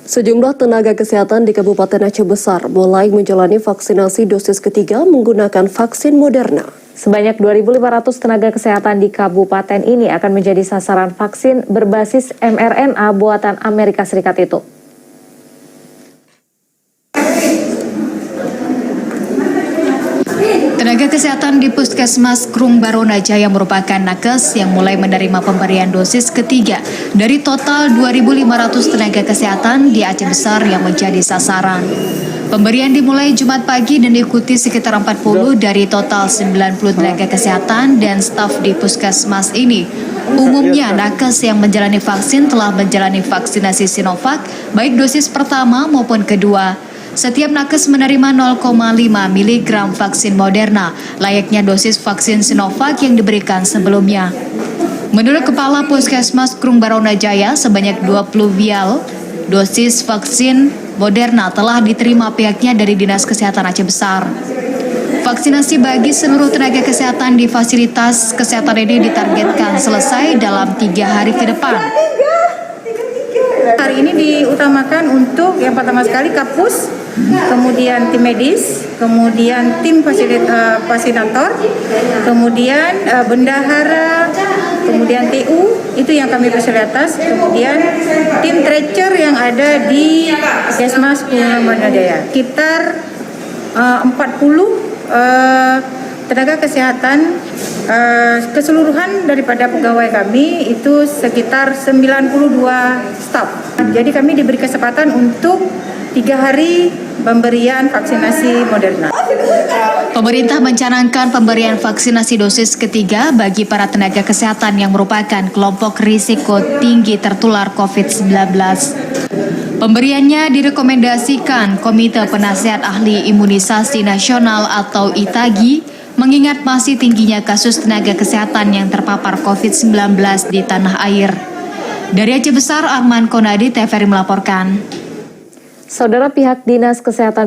Sejumlah tenaga kesehatan di Kabupaten Aceh Besar mulai menjalani vaksinasi dosis ketiga menggunakan vaksin Moderna. Sebanyak 2.500 tenaga kesehatan di kabupaten ini akan menjadi sasaran vaksin berbasis mRNA buatan Amerika Serikat itu. Tenaga kesehatan di Puskesmas Krung Barona Jaya merupakan nakes yang mulai menerima pemberian dosis ketiga dari total 2.500 tenaga kesehatan di Aceh Besar yang menjadi sasaran. Pemberian dimulai Jumat pagi dan diikuti sekitar 40 dari total 90 tenaga kesehatan dan staf di Puskesmas ini. Umumnya, nakes yang menjalani vaksin telah menjalani vaksinasi Sinovac, baik dosis pertama maupun kedua. Setiap nakes menerima 0,5 mg vaksin Moderna, layaknya dosis vaksin Sinovac yang diberikan sebelumnya. Menurut Kepala Puskesmas Krung Barona Jaya, sebanyak 20 vial dosis vaksin Moderna telah diterima pihaknya dari Dinas Kesehatan Aceh Besar. Vaksinasi bagi seluruh tenaga kesehatan di fasilitas kesehatan ini ditargetkan selesai dalam 3 hari ke depan. Hari ini diutamakan untuk yang pertama sekali Kapus, kemudian tim medis, kemudian tim fasilitator, kemudian bendahara, kemudian TU, itu yang kami fasilitas, kemudian tim tracer yang ada di Puskesmas Krung Barona Jaya. Sekitar 40 tenaga kesehatan keseluruhan daripada pegawai kami itu sekitar 92 staf. Jadi kami diberi kesempatan untuk 3 hari pemberian vaksinasi Moderna. Pemerintah mencanangkan pemberian vaksinasi dosis ketiga bagi para tenaga kesehatan yang merupakan kelompok risiko tinggi tertular COVID-19. Pemberiannya direkomendasikan Komite Penasehat Ahli Imunisasi Nasional atau ITAGI, mengingat masih tingginya kasus tenaga kesehatan yang terpapar COVID-19 di tanah air. Dari Aceh Besar, Arman Konadi, TVRI melaporkan. Saudara, pihak Dinas Kesehatan